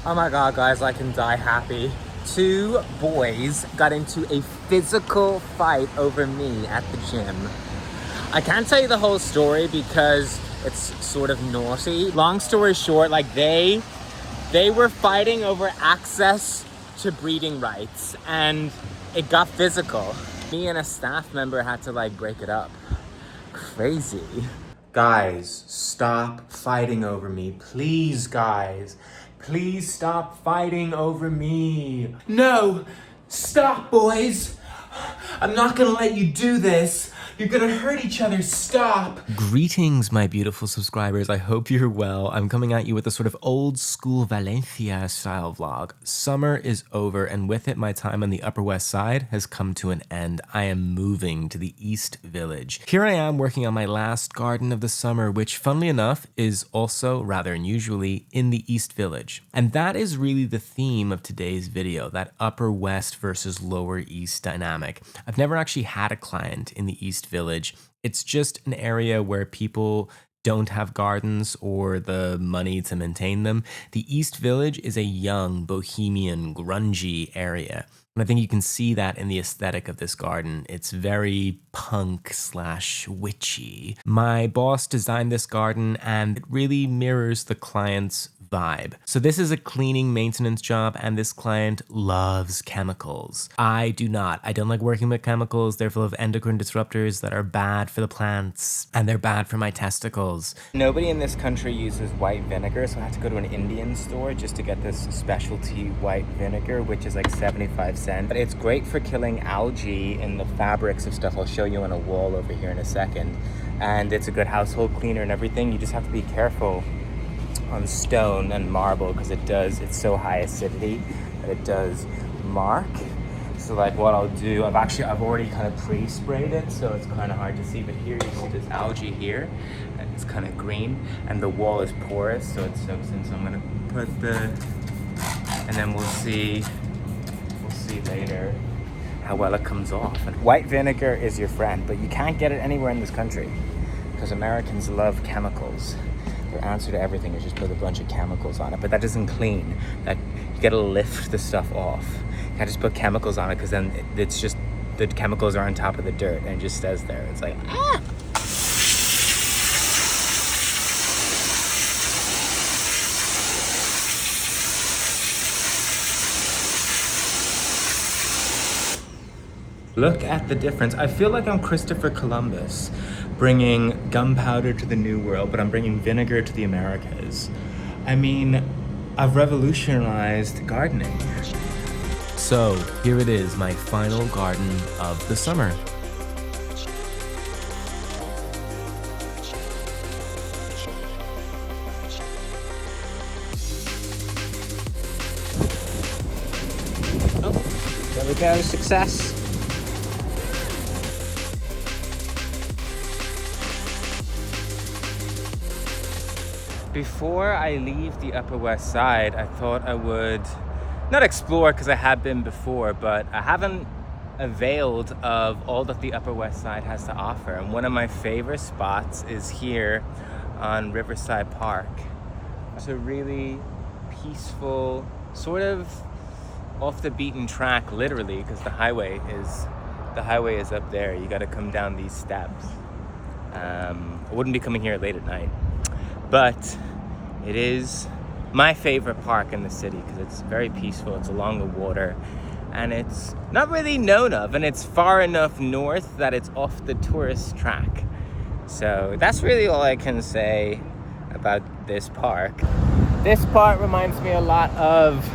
Oh my God, guys, I can die happy. Two boys got into a physical fight over me at the gym. I can't tell you the whole story because it's sort of naughty. Long story short, like they were fighting over access to breeding rights and it got physical. Me and a staff member had to like break it up. Crazy. Guys, stop fighting over me. Please, guys. Please stop fighting over me. No! Stop, boys! I'm not gonna let you do this. You're gonna hurt each other. Stop. Greetings, my beautiful subscribers. I hope you're well. I'm coming at you with a sort of old school Valencia style vlog. Summer is over, and with it, my time on the Upper West Side has come to an end. I am moving to the East Village. Here I am working on my last garden of the summer, which, funnily enough, is also, rather unusually, in the East Village. And that is really the theme of today's video, that Upper West versus Lower East dynamic. I've never actually had a client in the East Village. It's just an area where people don't have gardens or the money to maintain them. The East Village is a young, bohemian, grungy area. And I think you can see that in the aesthetic of this garden. It's very punk / witchy. My boss designed this garden and it really mirrors the client's vibe. So this is a cleaning maintenance job and this client loves chemicals. I do not. I don't like working with chemicals. They're full of endocrine disruptors that are bad for the plants and they're bad for my testicles. Nobody in this country uses white vinegar, so I had to go to an Indian store just to get this specialty white vinegar, which is like 75 cents. But it's great for killing algae in the fabrics of stuff I'll show you on a wall over here in a second. And it's a good household cleaner and everything. You just have to be careful on stone and marble because it's so high acidity that it does mark. So like what I'll do, I've already kind of pre-sprayed it, so it's kind of hard to see, but here you see this algae here and it's kind of green and the wall is porous so it soaks in. So I'm gonna put and then we'll see later how well it comes off. And white vinegar is your friend, but you can't get it anywhere in this country because Americans love chemicals. Their answer to everything is just put a bunch of chemicals on it, but that doesn't clean. That you gotta lift the stuff off. You can't just put chemicals on it because then it's just the chemicals are on top of the dirt and it just stays there. It's like ah. Look at the difference. I feel like I'm Christopher Columbus, bringing gunpowder to the New World, but I'm bringing vinegar to the Americas. I mean, I've revolutionized gardening. So here it is, my final garden of the summer. Oh, there we go, success. Before I leave the Upper West Side, I thought I would not explore because I have been before, but I haven't availed of all that the Upper West Side has to offer. And one of my favorite spots is here on Riverside Park. It's a really peaceful, sort of off the beaten track, literally, because the highway is up there. You got to come down these steps. I wouldn't be coming here late at night. But it is my favorite park in the city because it's very peaceful, it's along the water, and it's not really known of, and it's far enough north that it's off the tourist track. So that's really all I can say about this park. This part reminds me a lot of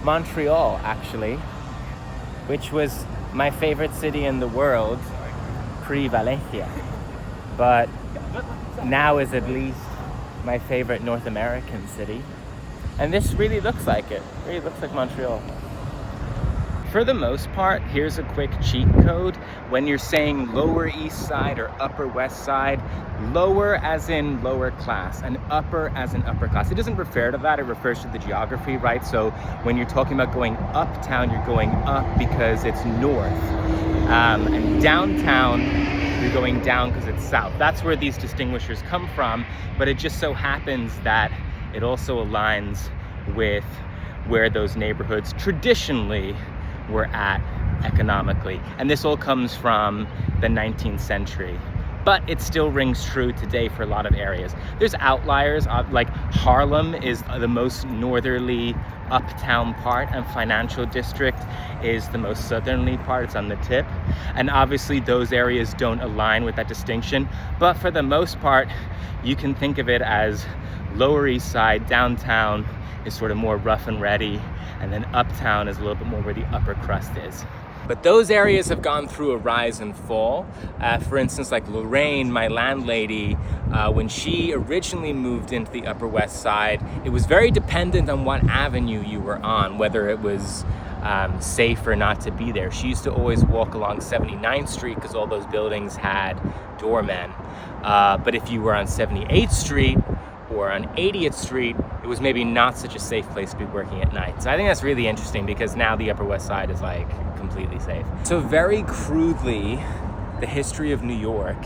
Montreal, actually, which was my favorite city in the world pre-Valencia, but now is at least my favorite North American city. And this really looks like it. It really looks like Montreal. For the most part, here's a quick cheat code. When you're saying Lower East Side or Upper West Side, lower as in lower class and upper as in upper class. It doesn't refer to that, it refers to the geography, right? So when you're talking about going uptown, you're going up because it's north. And downtown, you're going down because it's south. That's where these distinguishers come from, but it just so happens that it also aligns with where those neighborhoods traditionally were at economically. And this all comes from the 19th century. But it still rings true today for a lot of areas. There's outliers, like Harlem is the most northerly uptown part, and Financial District is the most southerly part. It's on the tip. And obviously those areas don't align with that distinction. But for the most part, you can think of it as Lower East Side, downtown is sort of more rough and ready, and then uptown is a little bit more where the upper crust is. But those areas have gone through a rise and fall. For instance, like Lorraine, my landlady, when she originally moved into the Upper West Side, it was very dependent on what avenue you were on, whether it was safe or not to be there. She used to always walk along 79th Street because all those buildings had doormen. But if you were on 78th Street or on 80th Street, it was maybe not such a safe place to be working at night. So I think that's really interesting because now the Upper West Side is like completely safe. So very crudely, the history of New York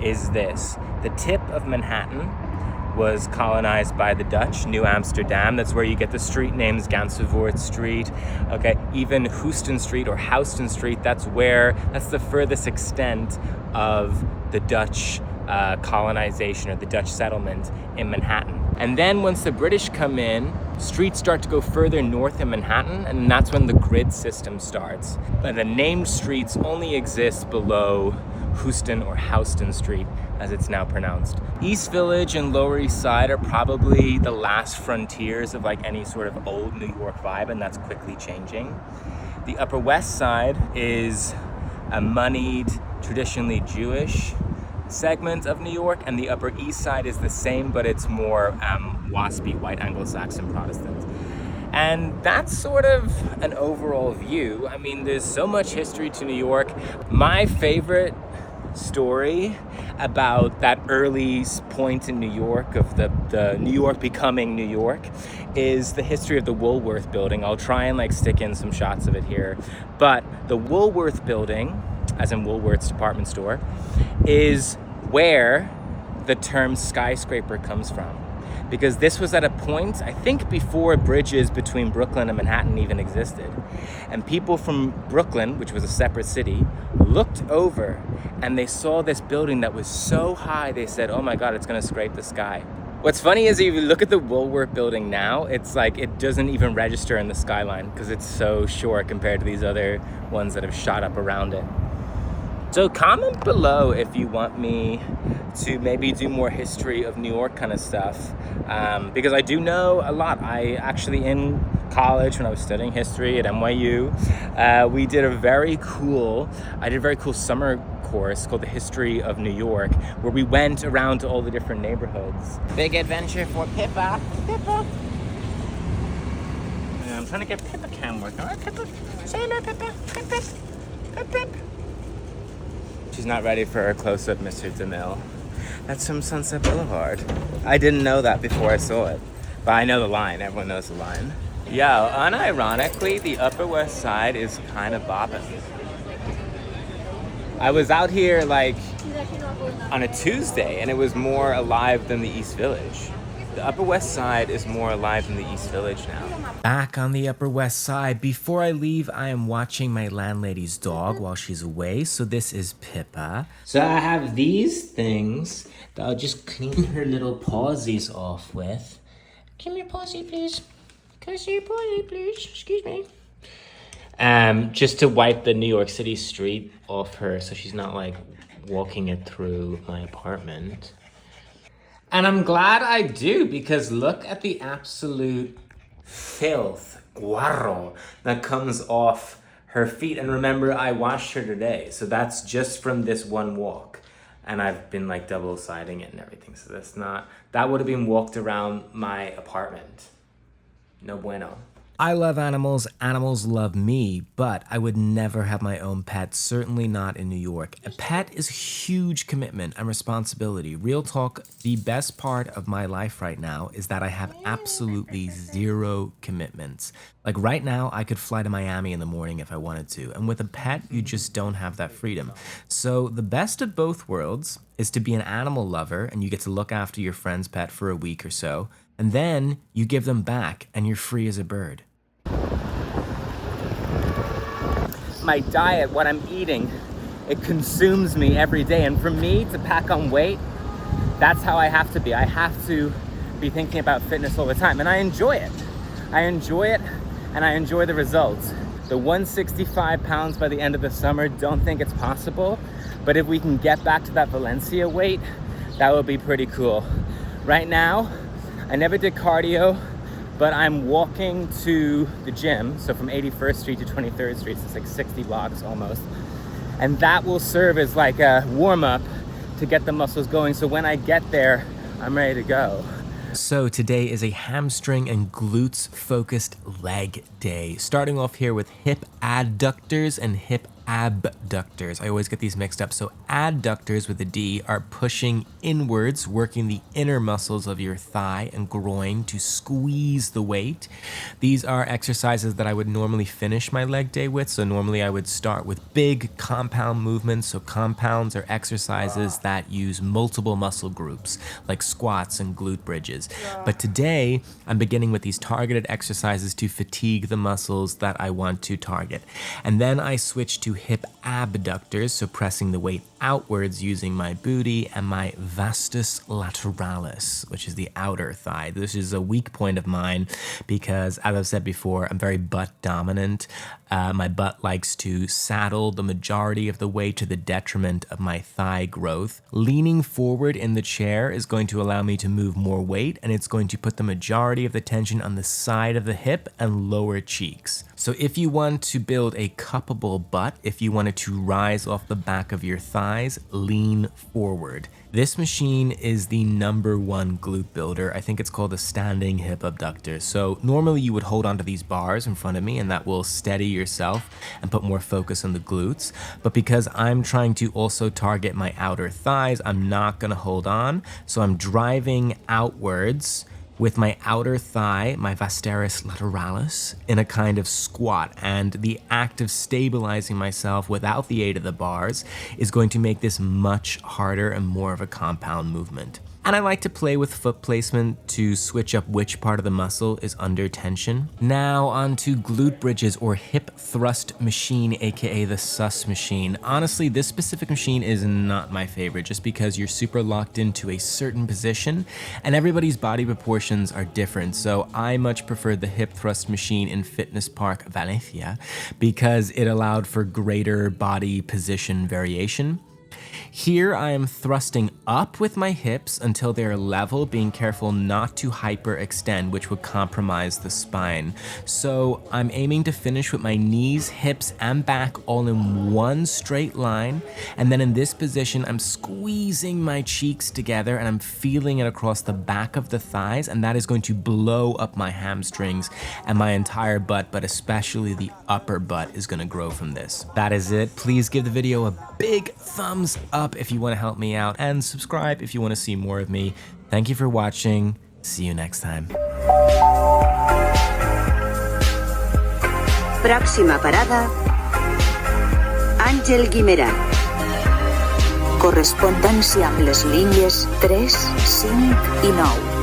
is this. The tip of Manhattan was colonized by the Dutch, New Amsterdam. That's where you get the street names, Gansevoort Street, okay? Even Houston Street or Houston Street, that's the furthest extent of the Dutch colonization or the Dutch settlement in Manhattan. And then once the British come in, streets start to go further north in Manhattan, and that's when the grid system starts. But the named streets only exist below Houston or Houston Street, as it's now pronounced. East Village and Lower East Side are probably the last frontiers of like any sort of old New York vibe, and that's quickly changing. The Upper West Side is a moneyed, traditionally Jewish segment of New York, and the Upper East Side is the same, but it's more waspy, white Anglo-Saxon Protestant. And that's sort of an overall view. I mean, there's so much history to New York. My favorite story about that early point in New York of the New York becoming New York is the history of the Woolworth building. I'll try and like stick in some shots of it here. But the Woolworth building, as in Woolworth's department store, is where the term skyscraper comes from. Because this was at a point, I think, before bridges between Brooklyn and Manhattan even existed. And people from Brooklyn, which was a separate city, looked over and they saw this building that was so high, they said, oh my God, it's gonna scrape the sky. What's funny is if you look at the Woolworth building now, it's like it doesn't even register in the skyline because it's so short compared to these other ones that have shot up around it. So comment below if you want me to maybe do more history of New York kind of stuff, because I do know a lot. I actually, in college when I was studying history at NYU, we did a very cool summer course called the History of New York, where we went around to all the different neighborhoods. Big adventure for Pippa. Pippa. Yeah, I'm trying to get Pippa cam working. All right, Pippa. Say hello, Pippa. Pip, pip. Pip, pip. She's not ready for her close-up, Mr. DeMille. That's from Sunset Boulevard. I didn't know that before I saw it, but I know the line. Everyone knows the line. Yo, unironically, the Upper West Side is kind of bopping. I was out here like on a Tuesday, and it was more alive than the East Village. The Upper West Side is more alive than the East Village now. Back on the Upper West Side. Before I leave, I am watching my landlady's dog while she's away. So this is Pippa. So I have these things that I'll just clean her little pawsies off with. Come here, pawsy, please. Can I see your pawsy, please? Excuse me. Just to wipe the New York City street off her so she's not like walking it through my apartment. And I'm glad I do, because look at the absolute filth, guarro, that comes off her feet. And remember, I washed her today, so that's just from this one walk. And I've been like double siding it and everything, so that would have been walked around my apartment. No bueno. I love animals, animals love me, but I would never have my own pet, certainly not in New York. A pet is a huge commitment and responsibility. Real talk, the best part of my life right now is that I have absolutely zero commitments. Like right now, I could fly to Miami in the morning if I wanted to, and with a pet, you just don't have that freedom. So the best of both worlds is to be an animal lover and you get to look after your friend's pet for a week or so, and then you give them back and you're free as a bird. my diet, what I'm eating, it consumes me every day. And for me to pack on weight, that's how I have to be. I have to be thinking about fitness all the time. And I enjoy it. I enjoy it, and I enjoy the results. The 165 pounds by the end of the summer, don't think it's possible. But if we can get back to that Valencia weight, that would be pretty cool. Right now, I never did cardio, but I'm walking to the gym. So from 81st Street to 23rd Street, so it's like 60 blocks almost. And that will serve as like a warm-up to get the muscles going. So when I get there, I'm ready to go. So today is a hamstring and glutes focused leg day. Starting off here with hip adductors and hip abductors. I always get these mixed up. So adductors with a D are pushing inwards, working the inner muscles of your thigh and groin to squeeze the weight. These are exercises that I would normally finish my leg day with. So normally I would start with big compound movements. So compounds are exercises that use multiple muscle groups like squats and glute bridges. But today I'm beginning with these targeted exercises to fatigue the muscles that I want to target. And then I switch to hip abductors, so pressing the weight outwards using my booty and my vastus lateralis, which is the outer thigh. This is a weak point of mine because, as I've said before, I'm very butt dominant. My butt likes to saddle the majority of the weight to the detriment of my thigh growth. Leaning forward in the chair is going to allow me to move more weight, and it's going to put the majority of the tension on the side of the hip and lower cheeks. So if you want to build a cuppable butt, if you wanted to rise off the back of your thighs, lean forward. This machine is the #1 glute builder. I think it's called a standing hip abductor. So normally you would hold onto these bars in front of me and that will steady yourself and put more focus on the glutes. But because I'm trying to also target my outer thighs, I'm not gonna hold on. So I'm driving outwards with my outer thigh, my vastus lateralis, in a kind of squat. And the act of stabilizing myself without the aid of the bars is going to make this much harder and more of a compound movement. And I like to play with foot placement to switch up which part of the muscle is under tension. Now on to glute bridges or hip thrust machine, aka the sus machine. Honestly, this specific machine is not my favorite just because you're super locked into a certain position and everybody's body proportions are different. So I much preferred the hip thrust machine in Fitness Park, Valencia, because it allowed for greater body position variation. Here I am thrusting up with my hips until they are level, being careful not to hyperextend, which would compromise the spine. So I'm aiming to finish with my knees, hips, and back all in one straight line. And then in this position, I'm squeezing my cheeks together and I'm feeling it across the back of the thighs, and that is going to blow up my hamstrings and my entire butt, but especially the upper butt is gonna grow from this. That is it. Please give the video a big thumbs up if you want to help me out, and subscribe if you want to see more of me. Thank you for watching. See you next time. Pròxima parada, Àngel Guimerà. Correspondència amb les línies 3, 5 i 9.